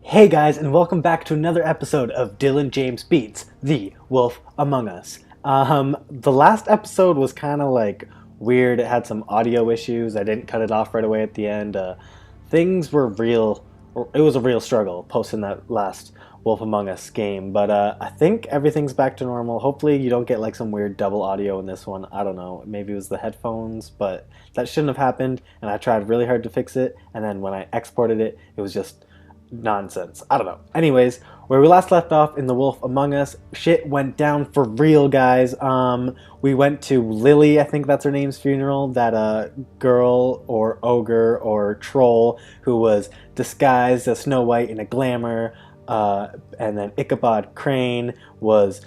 Hey guys, and welcome back to another episode of Dylan James Beats, The Wolf Among Us. The last episode was kind of like weird. It had some audio issues. I didn't cut it off right away at the end. Things were real. It was a real struggle posting that last Wolf Among Us game, but I think everything's back to normal. Hopefully, you don't get like some weird double audio in this one. I don't know. Maybe it was the headphones, but that shouldn't have happened. And I tried really hard to fix it, and then when I exported it, it was just nonsense. I don't know. Anyways, where we last left off in The Wolf Among Us, shit went down for real, guys. We went to Lily, I think that's her name's funeral, that girl or ogre or troll who was disguised as Snow White in a glamour, and then Ichabod Crane was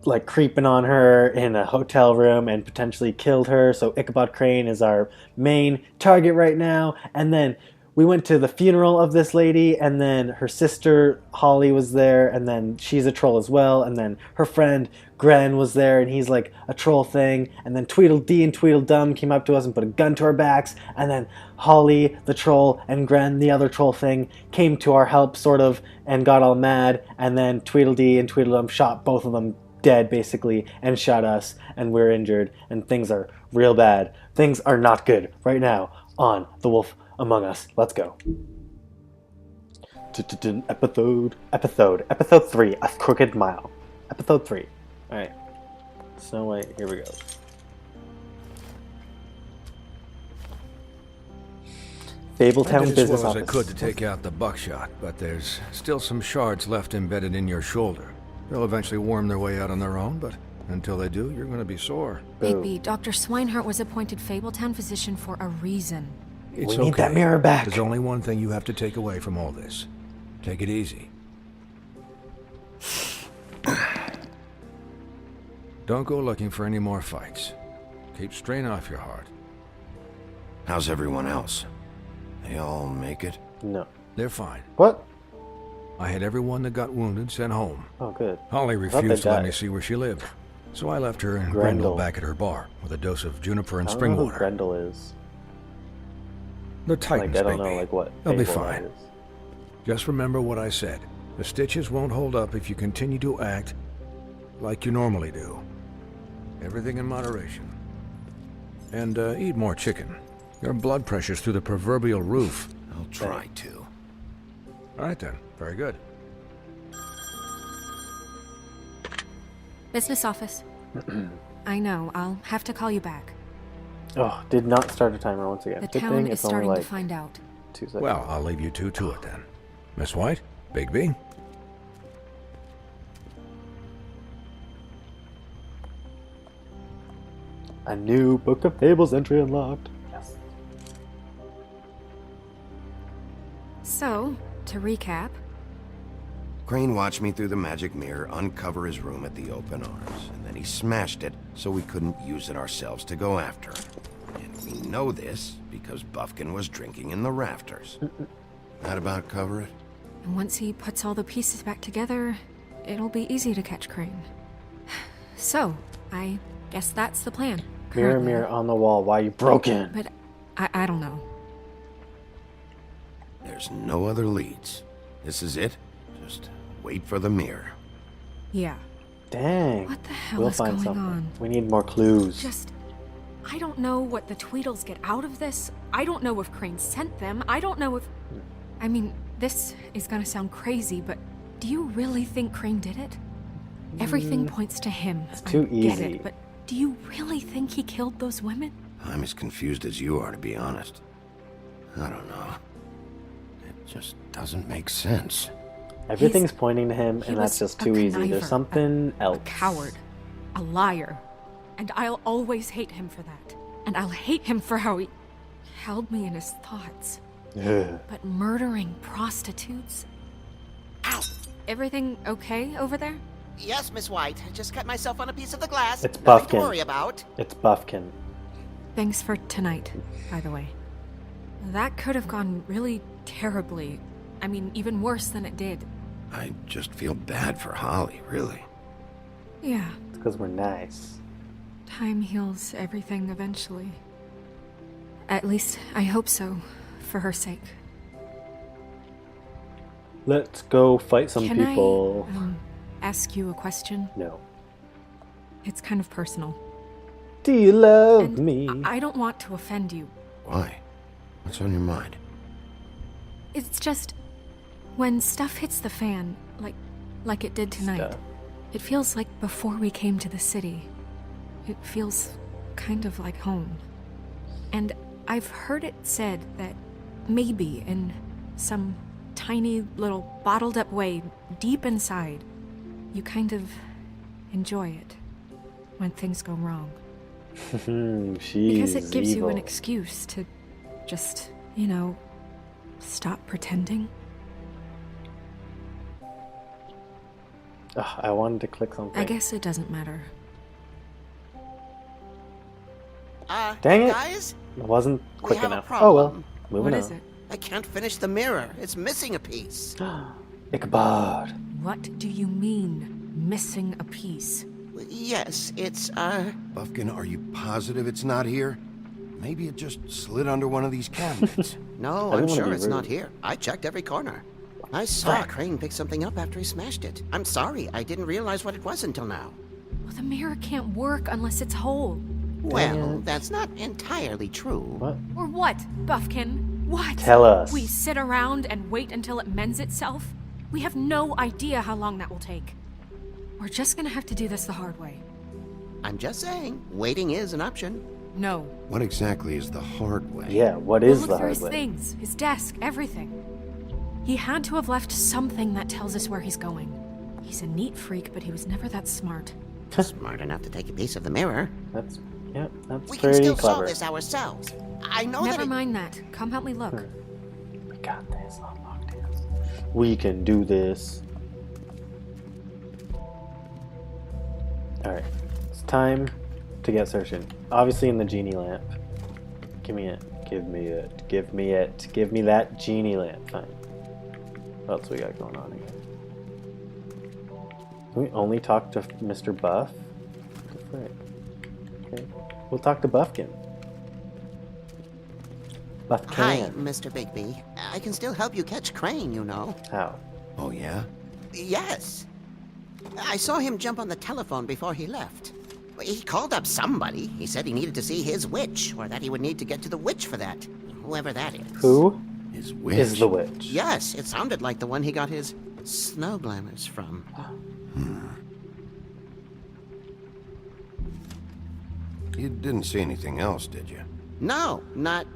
like creeping on her in a hotel room and potentially killed her. So Ichabod Crane is our main target right now. And then we went to the funeral of this lady, and then her sister Holly was there, and then she's a troll as well, and then her friend Gren was there, and he's like a troll thing, and then Tweedledee and Tweedledum came up to us and put a gun to our backs, and then Holly the troll and Gren the other troll thing came to our help sort of and got all mad, and then Tweedledee and Tweedledum shot both of them dead basically and shot us, and we're injured, and things are real bad. Things are not good right now on The Wolf Among Us. Let's go. Episode 3, A Crooked Mile. Episode 3. Alright. Snow White, here we go. Fabletown I did as Business well as I Office. could to take out the buckshot, but there's still some shards left embedded in your shoulder. They'll eventually worm their way out on their own, but until they do, you're going to be sore. Maybe Dr. Swinehart was appointed Fabletown physician for a reason. It's We need that mirror back. There's only one thing you have to take away from all this. Take it easy. Don't go looking for any more fights. Keep strain off your heart. How's everyone else? They all make it? No. They're fine. What? I had everyone that got wounded sent home. Oh, good. Holly thought they refused to let me died. see where she lived. So I left her and Grendel. Grendel back at her bar with a dose of juniper and I don't spring know who water. Grendel is. They're Titans, Like, I don't baby. know like what They'll be Fable that fine. is. Just remember what I said. The stitches won't hold up if you continue to act like you normally do. Everything in moderation. And eat more chicken. Your blood pressure's through the proverbial roof. I'll try to. All right then. Very good. Business office. I know, I'll have to call you back. Oh, did not start a timer once again. The Good town thing is it's only starting like to find out. 2 seconds. Well, I'll leave you two to it then. Miss White, Bigby. A new Book of Fables entry unlocked. Yes. So, to recap, Crane watched me through the magic mirror uncover his room at the open arms, and then he smashed it so we couldn't use it ourselves to go after him. And we know this because Buffkin was drinking in the rafters. That about cover it? and once he puts all the pieces back together, it'll be easy to catch Crane. So, I guess that's the plan. Mirror, currently. mirror on the wall, why you broken? But I don't know. There's no other leads. This is it. Just wait for the mirror. Yeah. Dang. What the hell We'll is find going something. on? We need more clues. I don't know what the Tweedles get out of this. I don't know if Crane sent them. I don't know if... I mean, this is gonna sound crazy, but do you really think Crane did it? Everything points to him. It's too I get easy. it, but do you really think he killed those women? I'm as confused as you are, to be honest. I don't know. It just doesn't make sense. Everything's pointing to him, He and that's was just a too easy. conniver, There's something else. A coward. A liar. And I'll always hate him for that. And I'll hate him for how he held me in his thoughts. Ugh. But murdering prostitutes? Ow! Everything okay over there? Yes, Miss White. I just cut myself on a piece of the glass. It's Nothing Buffkin. to worry about. It's Buffkin. Thanks for tonight, by the way. That could have gone really terribly. I mean, even worse than it did. I just feel bad for Holly, really. Yeah, It's because we're nice. time heals everything eventually. At least, I hope so, for her sake. Let's go fight some Can people. I ask you a question? No. It's kind of personal. Do you love And me? I don't want to offend you. Why? What's on your mind? It's just when stuff hits the fan, like it did tonight. Stuff. It feels like before we came to the city. It feels kind of like home. And I've heard it said that maybe in some tiny little bottled up way deep inside, you kind of enjoy it when things go wrong. She's Because it gives evil. you an excuse to just, stop pretending. Ugh, I wanted to click something. I guess it doesn't matter. Dang it. Guys, It wasn't we quick have a enough. problem. Oh well. Moving What on. is it? I can't finish the mirror. It's missing a piece. Ichabod. What do you mean, missing a piece? Yes, it's, Buffkin, are you positive it's not here? Maybe it just slid under one of these cabinets. No, I I'm didn't wanna sure be it's not rude. here. I checked every corner. I saw Crane pick something up after he smashed it. I'm sorry, I didn't realize what it was until now. Well, the mirror can't work unless it's whole. Well, that's not entirely true. What? Or what, Buffkin? What? Tell us. We sit around and wait until it mends itself? We have no idea how long that will take. We're just gonna have to do this the hard way. I'm just saying, waiting is an option. No. What exactly is the hard way? Yeah, what We'll is look the through hard his way? things, his desk, everything. He had to have left something that tells us where he's going. He's a neat freak, but he was never that smart. Smart enough to take a piece of the mirror. That's We can pretty still clever. solve this ourselves. I know Never that. mind that. Come help me look. We got this on lockdown. We can do this. Alright. It's time to get searching. Obviously in the genie lamp. Give me it. Give me it. Give me it. Give me that genie lamp. Fine. What else we got going on here? Can we only talk to Mr. Buff? What the frick? Okay. We'll talk to Buffkin. Buffkin. Hi, Mr. Bigby. I can still help you catch Crane, you know. How? Oh, yeah? Yes. I saw him jump on the telephone before he left. He called up somebody. He said he needed to see his witch, or that he would need to get to the witch for that. Whoever that is. Who His witch? is the witch? Yes, it sounded like the one he got his snow glamours from. You didn't see anything else, did you? No, not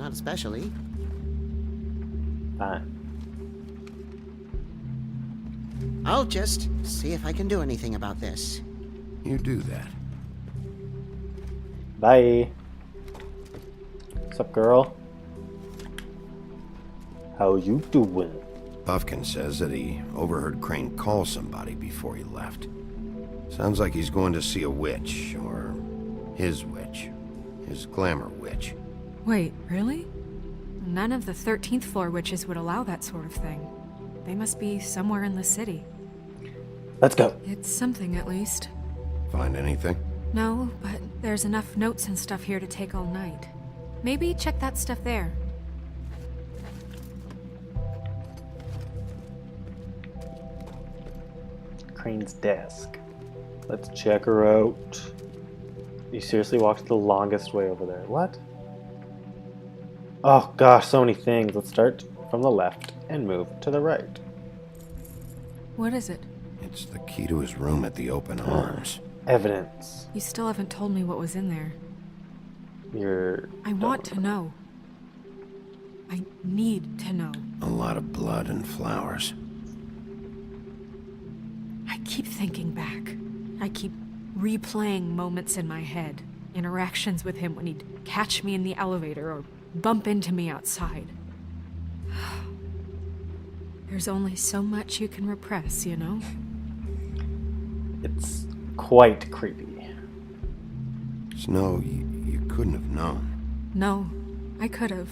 especially. Fine. I'll just see if I can do anything about this. You do that. Bye. What's up, girl? How you doing? Buffkin says that he overheard Crane call somebody before he left. Sounds like he's going to see a witch, or his witch. His glamour witch. Wait, really? None of the 13th floor witches would allow that sort of thing. They must be somewhere in the city. Let's go. It's something, at least. Find anything? No, but there's enough notes and stuff here to take all night. Maybe check that stuff there. Crane's desk. Let's check her out. You seriously walked the longest way over there. What? Oh gosh, so many things. Let's start from the left and move to the right. What is it? It's the key to his room at the Open Arms. Evidence. You still haven't told me what was in there. You're... I want to know. I need to know. A lot of blood and flowers. I keep thinking back. I keep replaying moments in my head. Interactions with him when he'd catch me in the elevator or bump into me outside. There's only so much you can repress, you know? It's quite creepy. Snow, you couldn't have known. No, I could have.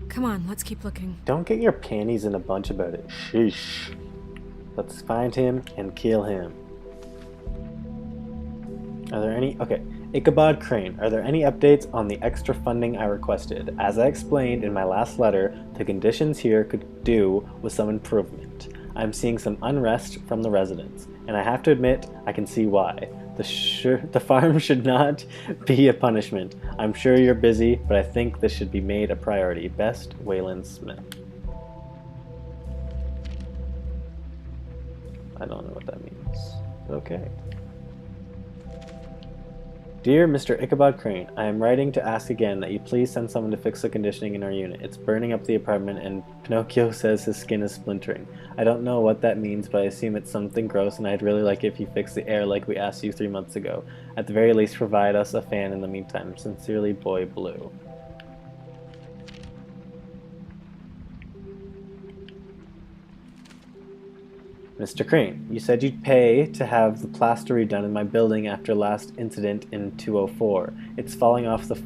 Come on, let's keep looking. Don't get your panties in a bunch about it. Sheesh. Let's find him and kill him. Are there any... Okay. Ichabod Crane, are there any updates on the extra funding I requested? As I explained in my last letter, the conditions here could do with some improvement. I'm seeing some unrest from the residents, and I have to admit, I can see why. The farm should not be a punishment. I'm sure you're busy, but I think this should be made a priority. Best, Waylon Smith. I don't know what that means. Okay. Dear Mr. Ichabod Crane, I am writing to ask again that you please send someone to fix the conditioning in our unit. It's burning up the apartment and Pinocchio says his skin is splintering. I don't know what that means, but I assume it's something gross and I'd really like it if you fix the air like we asked you 3 months ago. At the very least, provide us a fan in the meantime. Sincerely, Boy Blue. Mr. Crane, you said you'd pay to have the plaster redone in my building after last incident in 204. It's falling off the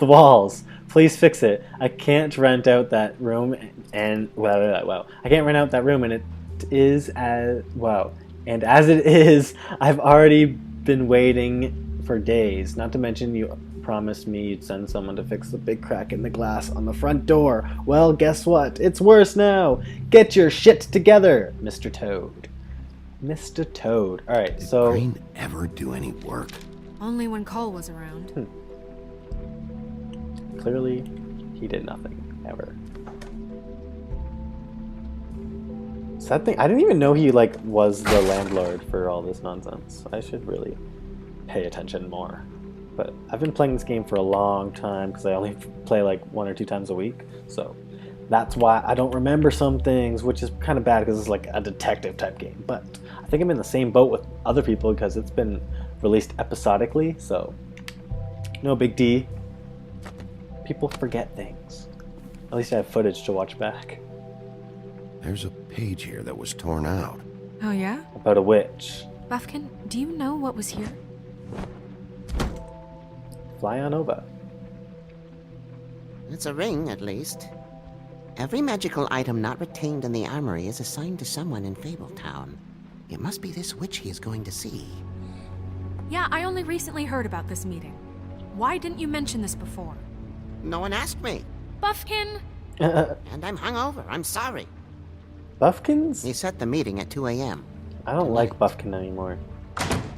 walls. Please fix it. I can't rent out that room and I can't rent out that room and it is as And as it is, I've already been waiting for days. Not to mention you promised me you'd send someone to fix the big crack in the glass on the front door. Well, guess what? It's worse now. Get your shit together, Mr. Toad. Mr. Toad. All right, so Did Crane ever do any work? Only when Cole was around. Clearly, he did nothing ever. Sad thing, I didn't even know he was the landlord for all this nonsense. I should really pay attention more. But I've been playing this game for a long time because I only play 1 or 2 times a week. So that's why I don't remember some things, which is kind of bad because it's like a detective type game. But I think I'm in the same boat with other people because it's been released episodically. So no big D. People forget things. At least I have footage to watch back. There's a page here that was torn out. Oh yeah? About a witch. Buffkin, do you know what was here? Fly on over. It's a ring, at least. Every magical item not retained in the armory is assigned to someone in Fabletown. It must be this witch he is going to see. Yeah, I only recently heard about this meeting. Why didn't you mention this before? No one asked me. Buffkin! And I'm hungover. I'm sorry. Buffkins? He set the meeting at 2 a.m. I don't like Buffkin anymore.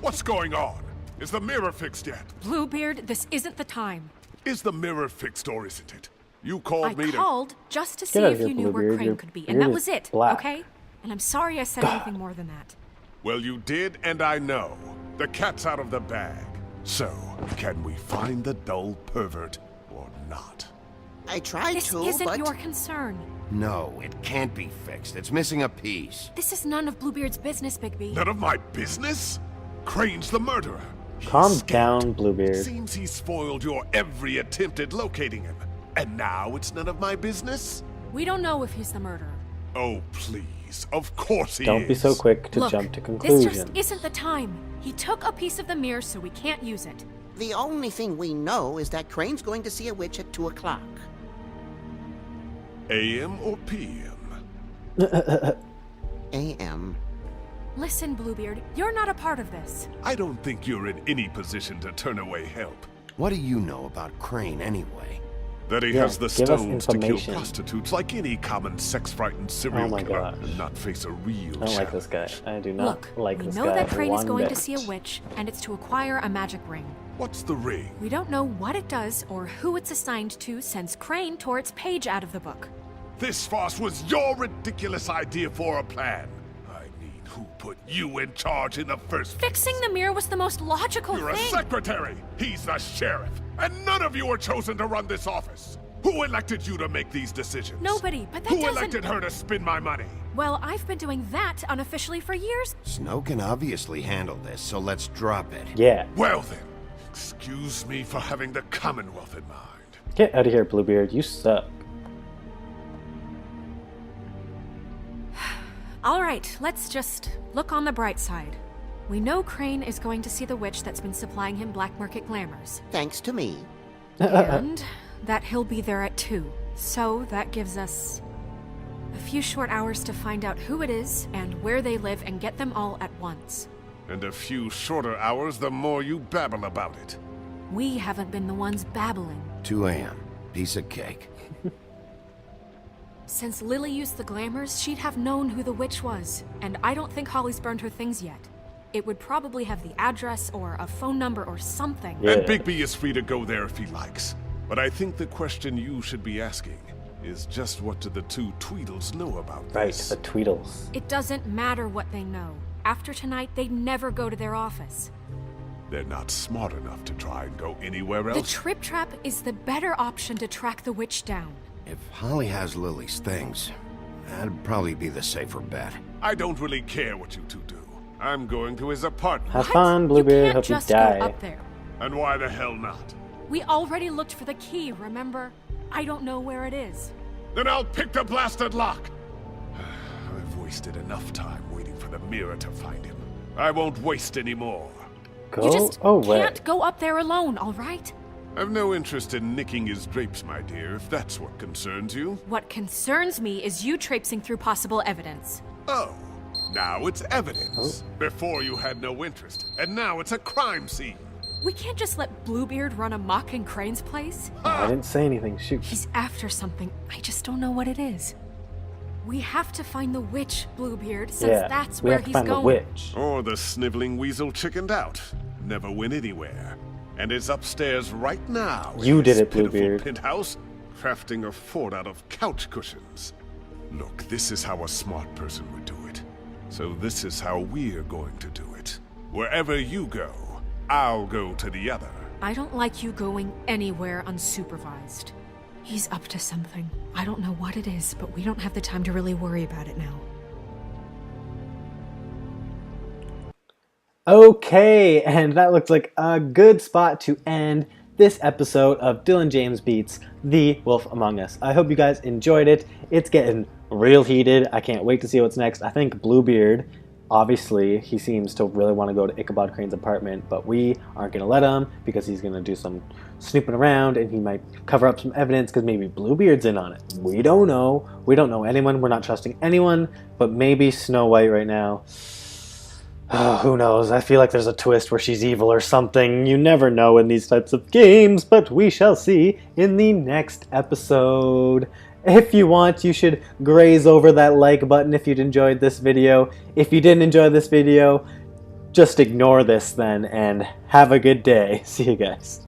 What's going on? Is the mirror fixed yet? Bluebeard, this isn't the time. Is the mirror fixed or isn't it? You called I me to... called just to see out of if here, you knew where Bluebeard. Crane Your could be, beard and that is was it, black. okay? And I'm sorry I said anything more than that. Well, you did, and I know. The cat's out of the bag. So, can we find the dull pervert or not? I tried This to, isn't but... your concern. No, it can't be fixed. It's missing a piece. This is none of Bluebeard's business, Bigby. None of my business? Crane's the murderer. He's Calm scared. down, Bluebeard. Seems he spoiled your every attempt at locating him. And now it's none of my business? We don't know if he's the murderer. Oh, please. Of course he is. Don't be so quick to Look, jump to this conclusions. just isn't the time. He took a piece of the mirror, so we can't use it. The only thing we know is that Crane's going to see a witch at 2 o'clock. AM or PM? A.M. Listen, Bluebeard, you're not a part of this. I don't think you're in any position to turn away help. What do you know about Crane anyway? That he Yeah, has the give us stones to kill information. prostitutes like any common sex-frightened serial Oh my killer gosh. and not face a real I don't like this guy. I do not Look, like we this know guy. that Crane is one going bit. to see a witch, and it's to acquire a magic ring. What's the ring? We don't know what it does or who it's assigned to since Crane tore its page out of the book. This farce was your ridiculous idea for a plan. I mean, who put you in charge in the first place? Fixing the mirror was the most logical You're a thing. secretary. He's the sheriff. And none of you were chosen to run this office. Who elected you to make these decisions? Nobody, but that Who doesn't... elected her to spend my money? Well, I've been doing that unofficially for years. Snow can obviously handle this, so let's drop it. Yeah. Well then, excuse me for having the Commonwealth in mind. Get out of here, Bluebeard. You suck. All right, let's just look on the bright side. We know Crane is going to see the witch that's been supplying him black market glamours. Thanks to me. And that he'll be there at 2. So that gives us a few short hours to find out who it is and where they live and get them all at once. And a few shorter hours the more you babble about it. We haven't been the ones babbling. 2 a.m. Piece of cake. Since Lily used the glamours, she'd have known who the witch was. And I don't think Holly's burned her things yet. It would probably have the address or a phone number or something. Yeah. And Bigby is free to go there if he likes. But I think the question you should be asking is just what do the two Tweedles know about Right, this? the Tweedles. It doesn't matter what they know. After tonight, they'd never go to their office. They're not smart enough to try and go anywhere else. The Trip Trap is the better option to track the witch down. If Holly has Lily's things, that'd probably be the safer bet. I don't really care what you two do. I'm going to his apartment. Have What? fun, Bluebeard. You Hope can't you just die. go up there. And why the hell not? We already looked for the key, remember? I don't know where it is. Then I'll pick the blasted lock. I've wasted enough time waiting for the mirror to find him. I won't waste any more. Go You just away. can't go up there alone, all right? I've no interest in nicking his drapes, my dear, if that's what concerns you. What concerns me is you traipsing through possible evidence. Oh, now it's evidence. Before you had no interest, and now it's a crime scene. We can't just let Bluebeard run amok in Crane's place. I didn't say anything. Shoot. He's after something. I just don't know what it is. We have to find the witch, Bluebeard, since Yeah, that's we where have to he's find going. the witch. Or the sniveling weasel chickened out. Never went anywhere. And is upstairs right now. in You did his it, pitiful Bluebeard. penthouse, crafting a fort out of couch cushions. Look, this is how a smart person would do it. So this is how we're going to do it. Wherever you go, I'll go to the other. I don't like you going anywhere unsupervised. He's up to something. I don't know what it is, but we don't have the time to really worry about it now. Okay, and that looks like a good spot to end this episode of Dylan James Beats The Wolf Among Us. I hope you guys enjoyed it. It's getting real heated. I can't wait to see what's next. I think Bluebeard, obviously, he seems to really want to go to Ichabod Crane's apartment, but we aren't going to let him because he's going to do some snooping around and he might cover up some evidence because maybe Bluebeard's in on it. We don't know. We don't know anyone. We're not trusting anyone, but maybe Snow White right now. Oh, who knows? I feel like there's a twist where she's evil or something. You never know in these types of games, but we shall see in the next episode. If you want, you should graze over that like button if you'd enjoyed this video. If you didn't enjoy this video, just ignore this then and have a good day. See you guys.